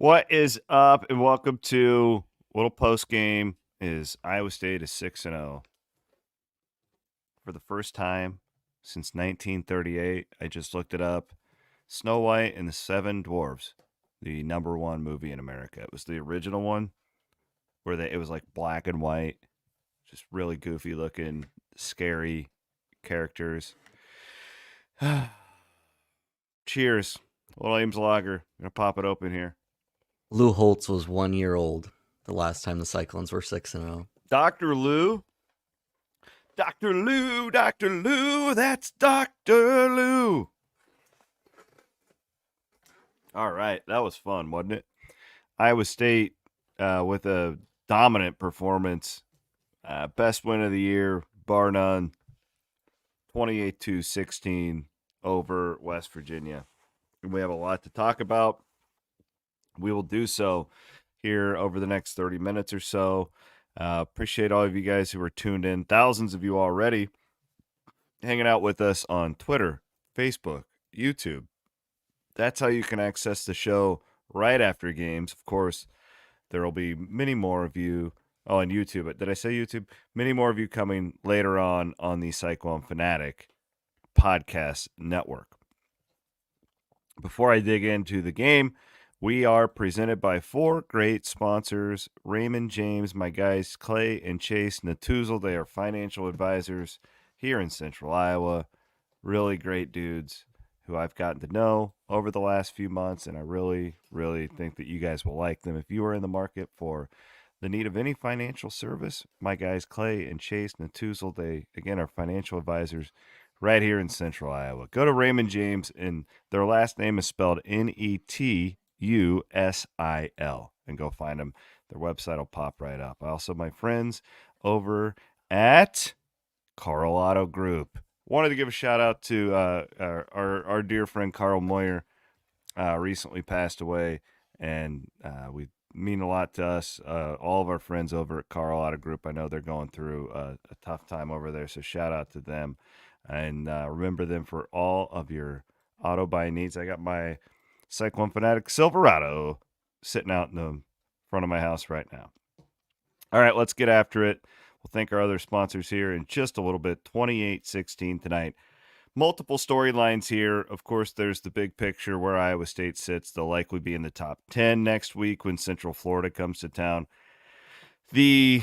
What is up, and welcome to little post game. Is Iowa State is 6-0 for the first time since 1938. I just looked it up. Snow White and the Seven Dwarfs, the number one movie in America. It was the original one where it was like black and white, just really goofy looking, scary characters. Cheers, little Ames Lager. Gonna pop it open here. Lou Holtz was 1 year old the last time the Cyclones were 6-0. Dr. Lou. Dr. Lou, Dr. Lou, that's Dr. Lou. All right, that was fun, wasn't it? Iowa State with a dominant performance. Best win of the year, bar none. 28-16 over West Virginia. And we have a lot to talk about. We will do so here over the next 30 minutes or so. Appreciate all of you guys who are tuned in. Thousands of you already hanging out with us on Twitter, Facebook, YouTube. That's how you can access the show right after games. Of course, there will be many more of you on YouTube. Did I say YouTube? Many more of you coming later on the Cyclone Fanatic podcast network. Before I dig into the game, we are presented by four great sponsors: Raymond James, my guys Clay and Chase Natuzel. They are financial advisors here in Central Iowa. Really great dudes who I've gotten to know over the last few months, and I really, really think that you guys will like them. If you are in the market for the need of any financial service, my guys Clay and Chase Natuzel, they, again, are financial advisors right here in Central Iowa. Go to Raymond James, and their last name is spelled Netusil, and go find them. Their website will pop right up. Also, my friends over at Carl Auto Group. Wanted to give a shout out to our dear friend Carl Moyer. Recently passed away, and we mean a lot to us. All of our friends over at Carl Auto Group, I know they're going through a tough time over there, so shout out to them, and remember them for all of your auto buying needs. I got my Cyclone Fanatic Silverado sitting out in the front of my house right now. All right, let's get after it. We'll thank our other sponsors here in just a little bit. 28-16 tonight. Multiple storylines here. Of course, there's the big picture where Iowa State sits. They'll likely be in the top 10 next week when Central Florida comes to town. A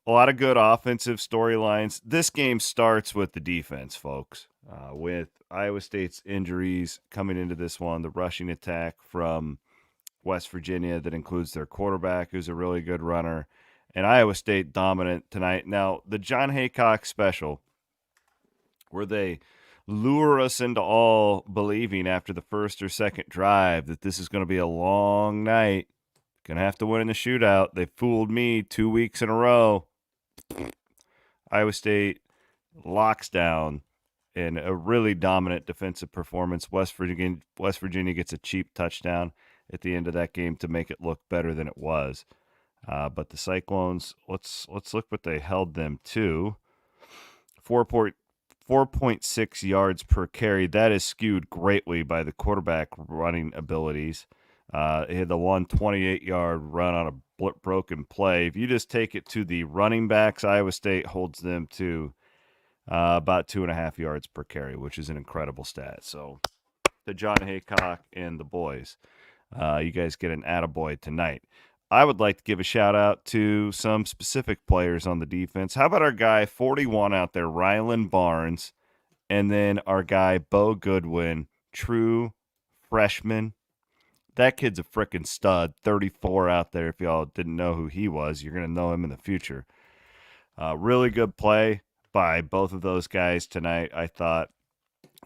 lot of good offensive storylines. This game starts with the defense, folks. With Iowa State's injuries coming into this one, the rushing attack from West Virginia that includes their quarterback, who's a really good runner, and Iowa State dominant tonight. Now, the John Haycock special, where they lure us into all believing after the first or second drive that this is going to be a long night, going to have to win in the shootout. They fooled me 2 weeks in a row. Iowa State locks down in a really dominant defensive performance. West Virginia gets a cheap touchdown at the end of that game to make it look better than it was. But the Cyclones, let's look what they held them to. 4.6 yards per carry. That is skewed greatly by the quarterback running abilities. He had the 128-yard run on a broken play. If you just take it to the running backs, Iowa State holds them to about 2.5 yards per carry, which is an incredible stat. So to John Haycock and the boys, you guys get an attaboy tonight. I would like to give a shout out to some specific players on the defense. How about our guy 41 out there, Rylan Barnes, and then our guy Bo Goodwin, true freshman. That kid's a freaking stud. 34 out there. If y'all didn't know who he was, you're going to know him in the future. Really good play by both of those guys tonight, I thought,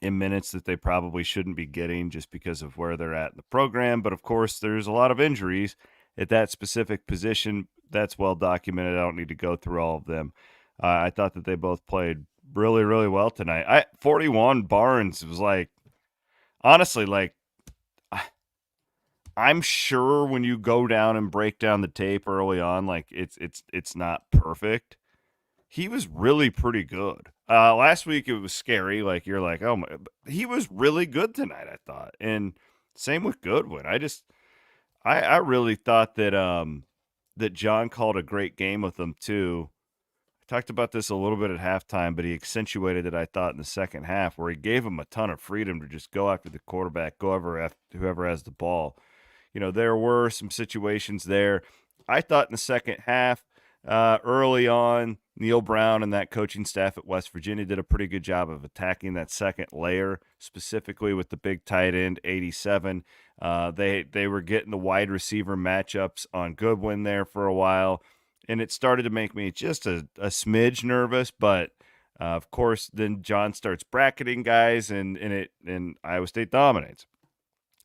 in minutes that they probably shouldn't be getting just because of where they're at in the program. But, of course, there's a lot of injuries at that specific position. That's well documented. I don't need to go through all of them. I thought that they both played really, really well tonight. 41 Barnes was like, honestly, like, I'm sure when you go down and break down the tape early on, like it's not perfect. He was really pretty good. Last week it was scary. Like you're like, oh my, he was really good tonight, I thought. And same with Goodwin. I really thought that that John called a great game with them too. I talked about this a little bit at halftime, but he accentuated it, I thought, in the second half, where he gave him a ton of freedom to just go after the quarterback, go over after whoever has the ball. There were some situations there. I thought in the second half, early on, Neil Brown and that coaching staff at West Virginia did a pretty good job of attacking that second layer, specifically with the big tight end 87. They were getting the wide receiver matchups on Goodwin there for a while, and it started to make me just a smidge nervous. But of course, then John starts bracketing guys, and Iowa State dominates.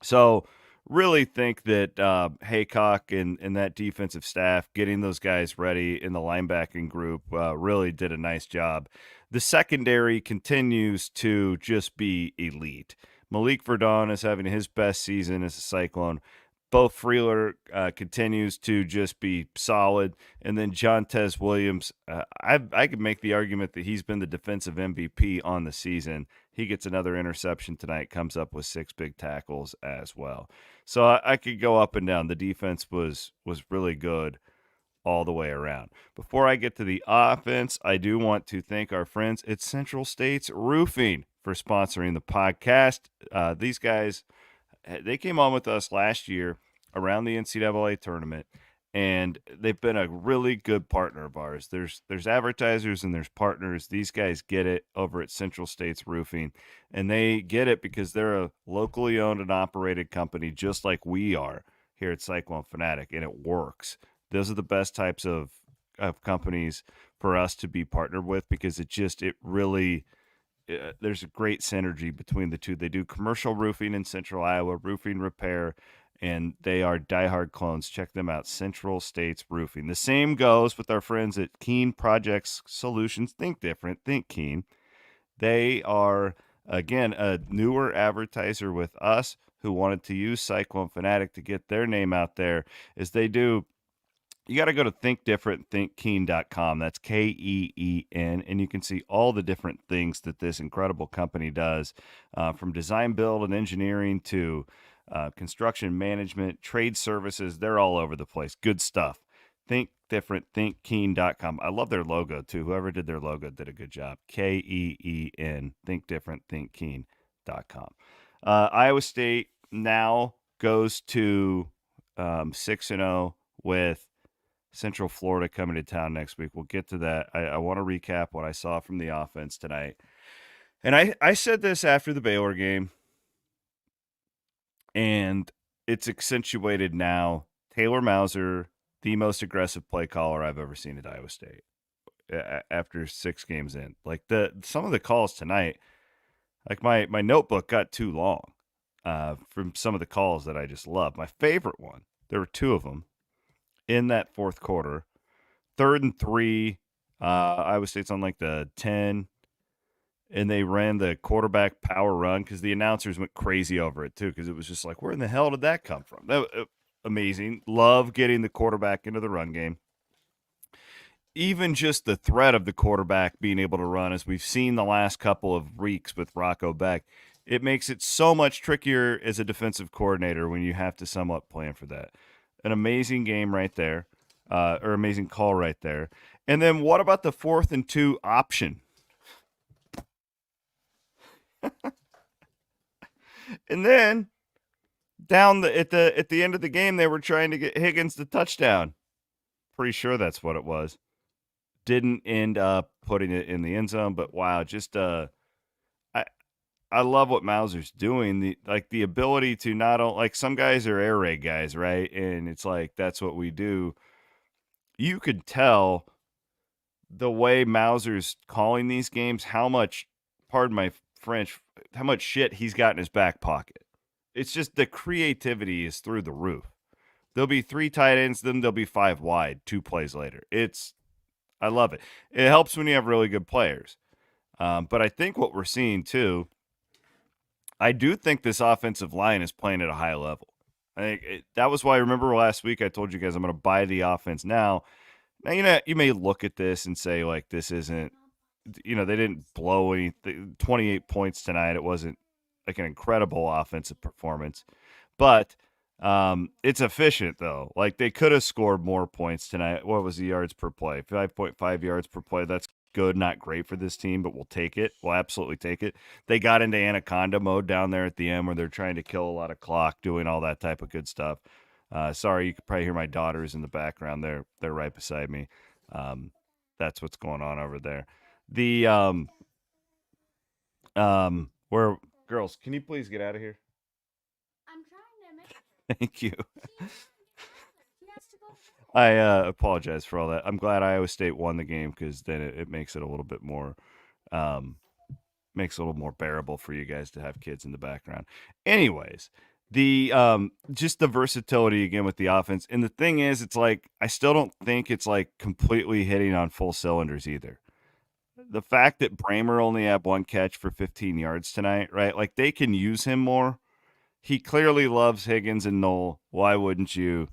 So really think that Haycock and that defensive staff getting those guys ready in the linebacking group really did a nice job. The secondary continues to just be elite. Malik Verdon is having his best season as a Cyclone. Bo Freeler continues to just be solid. And then Jontez Williams, I could make the argument that he's been the defensive MVP on the season. He gets another interception tonight, comes up with 6 big tackles as well. So I could go up and down. The defense was really good all the way around. Before I get to the offense, I do want to thank our friends at Central States Roofing for sponsoring the podcast. These guys, they came on with us last year around the NCAA tournament, and they've been a really good partner of ours. There's advertisers and there's partners. These guys get it over at Central States Roofing, and they get it because they're a locally owned and operated company just like we are here at Cyclone Fanatic, and it works. Those are the best types of companies for us to be partnered with because it really there's a great synergy between the two. They do commercial roofing in Central Iowa, roofing repair, and they are diehard clones. Check them out, Central States Roofing. The same goes with our friends at Keen Projects Solutions. Think different, think Keen. They are, again, a newer advertiser with us who wanted to use Cyclone Fanatic to get their name out there as they do. You got to go to thinkdifferentthinkkeen.com. That's Keen. And you can see all the different things that this incredible company does, from design, build, and engineering to construction management, trade services. They're all over the place. Good stuff. Thinkdifferentthinkkeen.com. I love their logo too. Whoever did their logo did a good job. Keen. Thinkdifferentthinkkeen.com. Iowa State now goes to 6-0 with Central Florida coming to town next week. We'll get to that. I want to recap what I saw from the offense tonight. And I said this after the Baylor game, and it's accentuated now. Taylor Mauser, the most aggressive play caller I've ever seen at Iowa State after 6 games in. Like some of the calls tonight, like my notebook got too long from some of the calls that I just love. My favorite one, there were 2 of them in that fourth quarter. 3rd and 3, Iowa State's on like the 10, and they ran the quarterback power run because the announcers went crazy over it too because it was just like, where in the hell did that come from? Amazing. Love getting the quarterback into the run game. Even just the threat of the quarterback being able to run, as we've seen the last couple of weeks with Rocco Beck, it makes it so much trickier as a defensive coordinator when you have to somewhat plan for that. An amazing game right there, or amazing call right there. And then what about the 4th and 2 option? And then down at the end of the game, they were trying to get Higgins the touchdown. Pretty sure that's what it was. Didn't end up putting it in the end zone, but wow, just I love what Mauser's doing. The ability to not only, like, some guys are air raid guys, right? And it's like that's what we do. You could tell the way Mauser's calling these games how much, pardon my French, how much shit he's got in his back pocket. It's just the creativity is through the roof. There'll be 3 tight ends, then there'll be 5 wide 2 plays later. I love it. It helps when you have really good players. But I think what we're seeing too, I do think this offensive line is playing at a high level. I think that was why I remember last week I told you guys I'm going to buy the offense now. Now, you may look at this and say, like, this isn't, they didn't blow 28 points tonight. It wasn't like an incredible offensive performance. But It's efficient though. Like they could have scored more points tonight. What was the yards per play? 5.5 yards per play. That's good, not great for this team, but we'll take it. We'll absolutely take it. They got into anaconda mode down there at the end where they're trying to kill a lot of clock, doing all that type of good stuff. Sorry, you could probably hear my daughters in the background. They're right beside me. That's what's going on over there. The where girls, can you please get out of here? Thank you. I apologize for all that. I'm glad Iowa State won the game because then it makes it a little bit more um, makes it a little more bearable for you guys to have kids in the background. Anyways, the just the versatility again with the offense. And the thing is, it's like I still don't think it's like completely hitting on full cylinders either. The fact that Bramer only had one catch for 15 yards tonight, right? Like they can use him more. He clearly loves Higgins and Knoll. Why wouldn't you?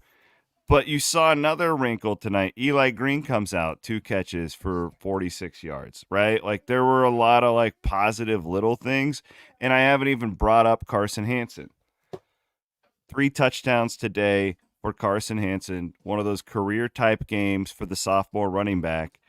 But you saw another wrinkle tonight. Eli Green comes out, 2 catches for 46 yards, right? Like there were a lot of like positive little things. And I haven't even brought up Carson Hansen. 3 touchdowns today for Carson Hansen, one of those career type games for the sophomore running back.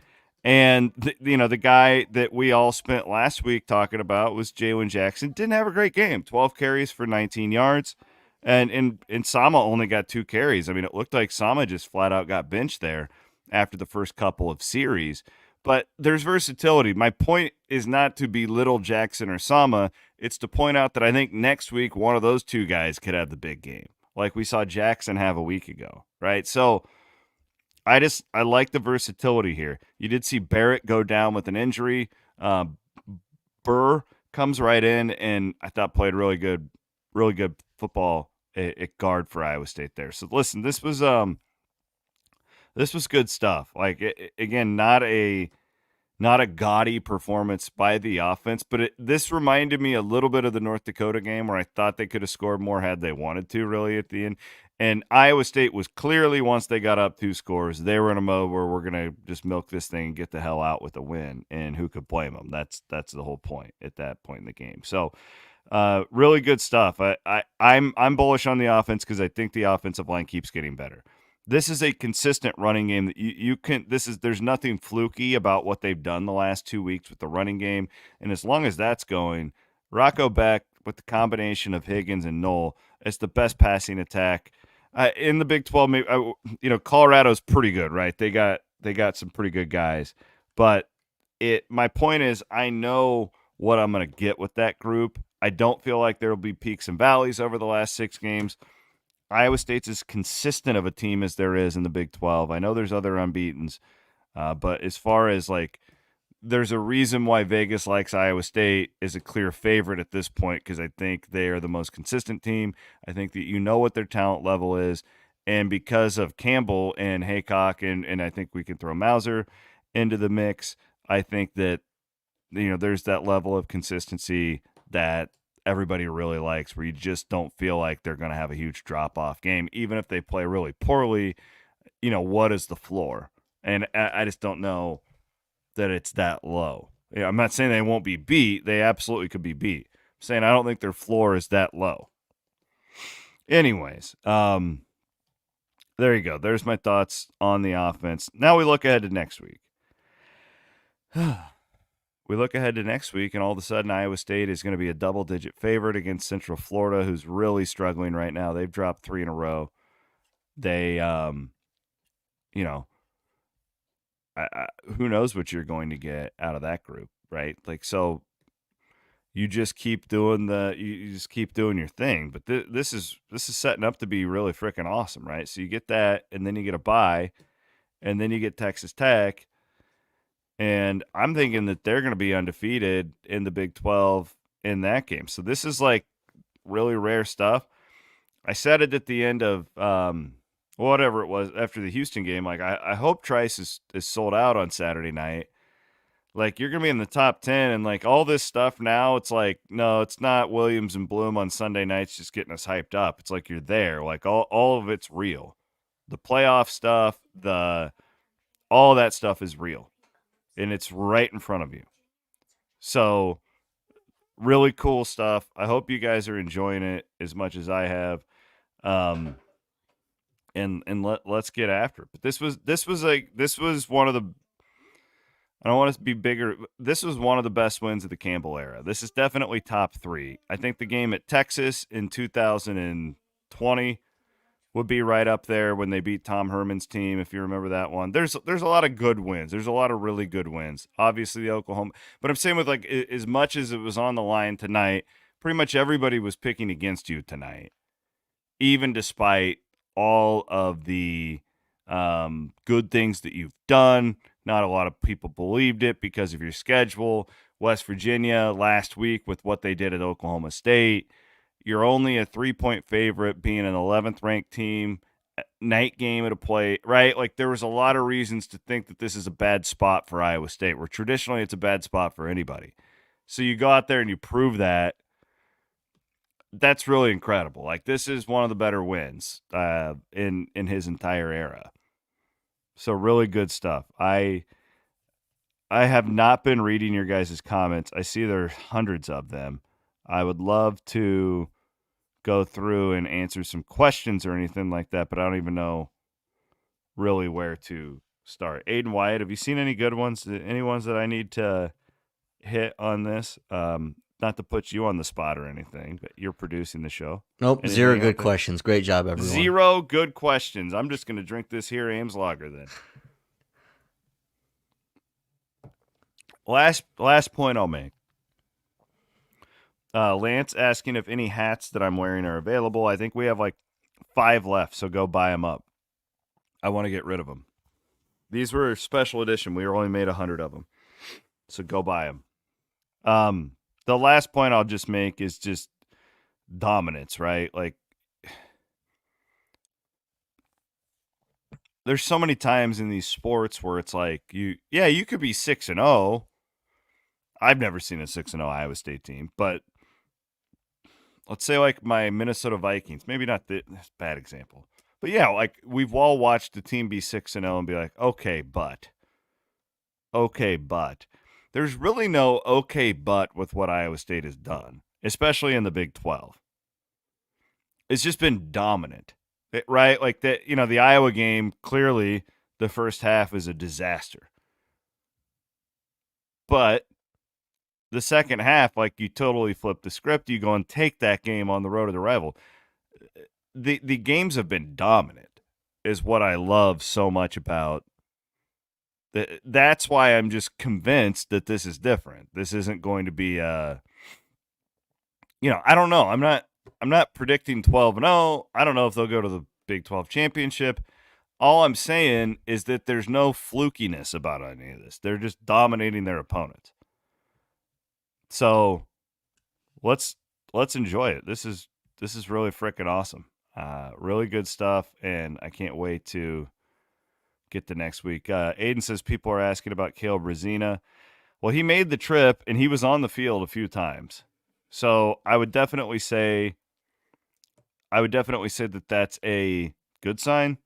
And the guy that we all spent last week talking about was Jalen Jackson. Didn't have a great game. 12 carries for 19 yards, and Sama only got 2 carries. I mean, it looked like Sama just flat out got benched there after the first couple of series. But there's versatility. My point is not to belittle Jackson or Sama. It's to point out that I think next week one of those two guys could have the big game, like we saw Jackson have a week ago, right? So I like the versatility here. You did see Barrett go down with an injury. Burr comes right in, and I thought played really good football at guard for Iowa State there. So listen, this was good stuff. Like again, not a gaudy performance by the offense, but this reminded me a little bit of the North Dakota game where I thought they could have scored more had they wanted to, really, at the end. And Iowa State was clearly, once they got up 2 scores, they were in a mode where we're going to just milk this thing and get the hell out with a win. And who could blame them? That's the whole point at that point in the game. So, really good stuff. I'm bullish on the offense because I think the offensive line keeps getting better. This is a consistent running game that you can there's nothing fluky about what they've done the last 2 weeks with the running game. And as long as that's going, Rocco Beck with the combination of Higgins and Knoll, it's the best passing attack in the Big 12. Maybe, Colorado's pretty good, right? They got some pretty good guys, but my point is I know what I'm going to get with that group. I don't feel like there will be peaks and valleys over the last 6 games. Iowa State's as consistent of a team as there is in the Big 12. I know there's other unbeatens, but as far as like, there's a reason why Vegas likes Iowa State as a clear favorite at this point because I think they are the most consistent team. I think that you know what their talent level is, and because of Campbell and Haycock, and I think we can throw Mauser into the mix. I think that there's that level of consistency that everybody really likes where you just don't feel like they're going to have a huge drop off game even if they play really poorly. What is the floor? And I just don't know that it's that low. I'm not saying they won't be beat. They absolutely could be beat. I'm saying I don't think their floor is that low. Anyways, there you go. There's my thoughts on the offense. Now we look ahead to next week. We look ahead to next week, and all of a sudden, Iowa State is going to be a double-digit favorite against Central Florida, who's really struggling right now. They've dropped 3 in a row. They, who knows what you're going to get out of that group, right? Like, so you just keep doing you just keep doing your thing. But this is setting up to be really freaking awesome, right? So you get that, and then you get a bye, and then you get Texas Tech. And I'm thinking that they're going to be undefeated in the Big 12 in that game. So this is like really rare stuff. I said it at the end of whatever it was after the Houston game. Like, I hope Trice is sold out on Saturday night. Like, you're going to be in the top 10 and like all this stuff now. It's like, no, it's not Williams and Bloom on Sunday nights just getting us hyped up. It's like you're there. Like all of it's real. The playoff stuff, all that stuff is real. And it's right in front of you. So, really cool stuff. I hope you guys are enjoying it as much as I have. And let's get after it. But this was one of the, I don't want us to be bigger. This was one of the best wins of the Campbell era. This is definitely top 3. I think the game at Texas in 2020 would be right up there when they beat Tom Herman's team, if you remember that one. There's a lot of good wins. There's a lot of really good wins. Obviously the Oklahoma, but I'm saying with like as much as it was on the line tonight, pretty much everybody was picking against you tonight, even despite all of the good things that you've done. Not a lot of people believed it because of your schedule. West Virginia last week with what they did at Oklahoma State. You're only a 3-point favorite, being an 11th ranked team, night game at a play, right? Like there was a lot of reasons to think that this is a bad spot for Iowa State, where traditionally it's a bad spot for anybody. So you go out there and you prove that. That's really incredible. Like this is one of the better wins in his entire era. So really good stuff. I have not been reading your guys' comments. I see there are hundreds of them. I would love to go through and answer some questions or anything like that, but I don't even know really where to start. Aiden Wyatt, have you seen any good ones? Any ones that I need to hit on this? Not to put you on the spot or anything, but you're producing the show. Nope, Anything 0 out good there? questions. Great job, everyone. 0 good questions. I'm just going to drink this here Ames lager then. Last point I'll make. Lance asking if any hats that I'm wearing are available. I think we have like 5 left, so go buy them up. I want to get rid of them. These were special edition. We only made 100 of them, so go buy them. The last point I'll just make is just dominance, right? Like, there's so many times in these sports where it's like you could be 6-0. I've never seen a 6-0 Iowa State team, but let's say like my Minnesota Vikings, maybe not that's a bad example. But yeah, like we've all watched the team be 6-0 and be like, okay, but there's really no okay, but with what Iowa State has done, especially in the Big 12. It's just been dominant, right? Like that, the Iowa game, clearly the first half is a disaster. But the second half, like you totally flip the script. You go and take that game on the road to the rival. The games have been dominant, is what I love so much about. That's why I'm just convinced that this is different. This isn't going to be I don't know. I'm not predicting 12-0. I don't know if they'll go to the Big 12 championship. All I'm saying is that there's no flukiness about any of this. They're just dominating their opponents. So let's enjoy it. This is really freaking awesome. Really good stuff, and I can't wait to get to next week. Aiden says people are asking about Caleb Brazina. Well, he made the trip, and he was on the field a few times. So I would definitely say that that's a good sign.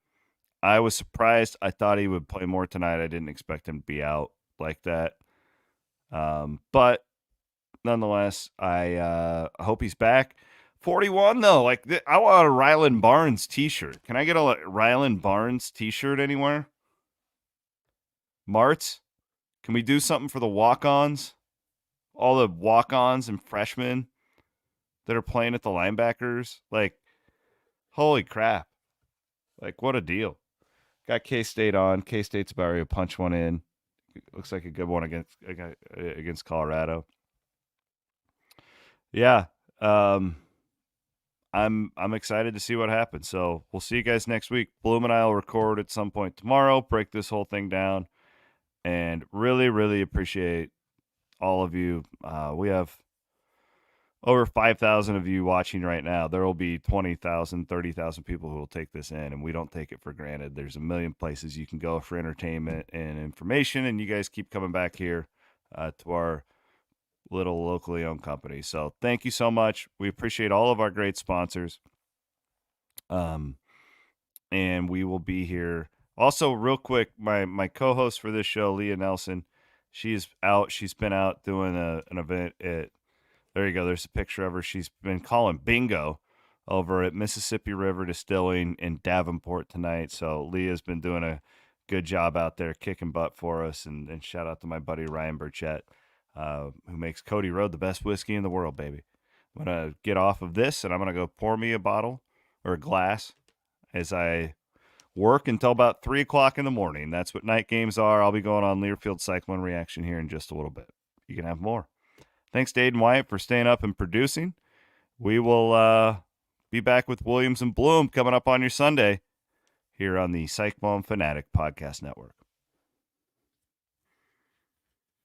I was surprised. I thought he would play more tonight. I didn't expect him to be out like that. But nonetheless, I hope he's back. 41 though, like I want a Ryland Barnes T-shirt. Can I get a Ryland Barnes T-shirt anywhere? Martz, can we do something for the walk-ons? All the walk-ons and freshmen that are playing at the linebackers, like, holy crap! Like, what a deal! Got K-State on. K-State's about ready to punch one in. Looks like a good one against Colorado. Yeah. I'm excited to see what happens. So we'll see you guys next week. Bloom and I will record at some point tomorrow, break this whole thing down, and really, really appreciate all of you. We have over 5,000 of you watching right now. There will be 20,000, 30,000 people who will take this in, and we don't take it for granted. There's a million places you can go for entertainment and information, and you guys keep coming back here to our little locally owned company. So thank you so much. We appreciate all of our great sponsors. And we will be here. Also, real quick, my co-host for this show, Leah Nelson, she's out. She's been out doing an event at, there you go. There's a picture of her. She's been calling bingo over at Mississippi River Distilling in Davenport tonight. So Leah's been doing a good job out there kicking butt for us. And shout out to my buddy Ryan Burchett, who makes Cody Road the best whiskey in the world, baby. I'm going to get off of this and I'm going to go pour me a bottle or a glass as I work until about 3 o'clock in the morning. That's what night games are. I'll be going on Learfield Cyclone Reaction here in just a little bit. You can have more. Thanks to Aiden Wyatt for staying up and producing. We will be back with Williams and Bloom coming up on your Sunday here on the Cyclone Fanatic Podcast Network.